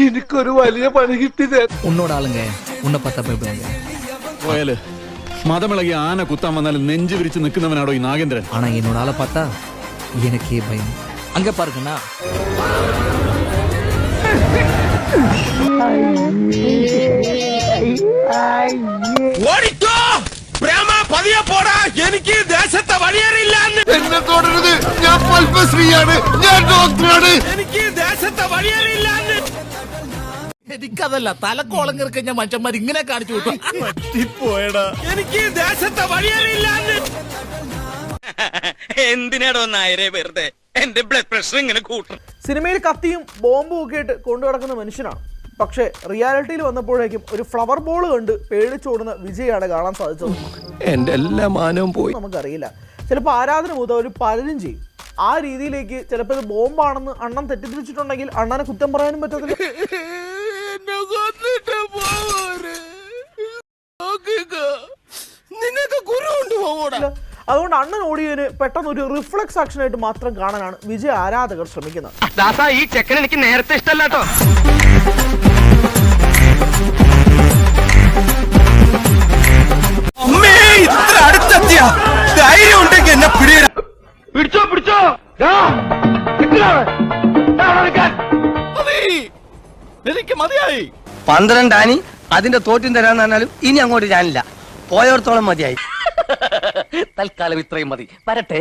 എനിക്കൊരു വലിയ പണി കിട്ടിയത്. ഉന്നോട് ആളുങ്ക ഉന്നെ പത്താ ഭയപ്പെടുവാങ്ക. പോയാല് മതമിളകി ആന കുത്താൻ വന്നാലും നെഞ്ചു വിരിച്ച് നിൽക്കുന്നവനാടോ ഈ നാഗേന്ദ്രൻ. ஆனா என்னோட ஆளை பார்த்தா எனக்கே பயம். அங்க பாருங்கண்ணா. ഓടിക്കോ പ്രേമ പതിയെ പോടാ, എനിക്ക് ദേശത്തെ വഴിയേറിയില്ല. എന്നെ തുടരുത്, ഞാൻ പത്മശ്രീയാണ്, ഞാൻ ഡോക്ടറാണ്. എനിക്ക് ദേശത്തെ വഴിയേറിയില്ല. എനിക്കതല്ല തലക്കോളം കിറക്കഞ്ഞ മനുഷ്യന്മാർ ഇങ്ങനെ കാണിച്ചു വിട്ടു. പോയടാ, എനിക്ക് ദേശത്തെ വഴിയേറിയില്ല. എന്തിനാടോ നായരെ വെറുതെ എന്റെ ബ്ലഡ് പ്രഷർ ഇങ്ങനെ കൂട്ടും. സിനിമയിൽ കത്തിയും ബോംബും ഒക്കെ ആയിട്ട് കൊണ്ടു നടക്കുന്ന മനുഷ്യനാണ്. പക്ഷേ റിയാലിറ്റിയിൽ വന്നപ്പോഴേക്കും ഒരു ഫ്ലവർ ബോൾ കണ്ട് പേടിച്ചോടുന്ന വിജയാണ് കാണാൻ സാധിച്ചത്. എന്റെ എല്ലാ മാനവും പോയി. നമുക്കറിയില്ല, ചിലപ്പോൾ ആരാധന മൂത്ത ഒരു പലരും ചെയ്യും. ആ രീതിയിലേക്ക് ചിലപ്പോൾ ഇത് ബോംബാണെന്ന് അണ്ണൻ തെറ്റിദ്ധരിച്ചിട്ടുണ്ടെങ്കിൽ അണ്ണനെ കുറ്റം പറയാനും പറ്റത്തില്ല. അതുകൊണ്ട് അണ്ണൻ ഓടിയതിന് പെട്ടെന്ന് ഒരു റിഫ്ലക്സ് ആക്ഷൻ ആയിട്ട് മാത്രം കാണാനാണ് വിജയ് ആരാധകർ ശ്രമിക്കുന്നത്. ദാസാ, ഈ ചെക്കൻ എനിക്ക് നേരത്തെ ഇഷ്ടമല്ലാട്ടോ. ഇത്ര അടുത്തെത്തിയ ധൈര്യം ഉണ്ടെങ്കിൽ എന്നെ പിടിച്ചോ പിടിച്ചോ. എനിക്ക് മതിയായി. 12 ആനി അതിന്റെ തോറ്റും തരാന്ന് പറഞ്ഞാലും ഇനി അങ്ങോട്ട് ഞാനില്ല, പോയോടത്തോളം മതിയായി. തൽക്കാലം ഇത്രയും മതി. വരട്ടെ.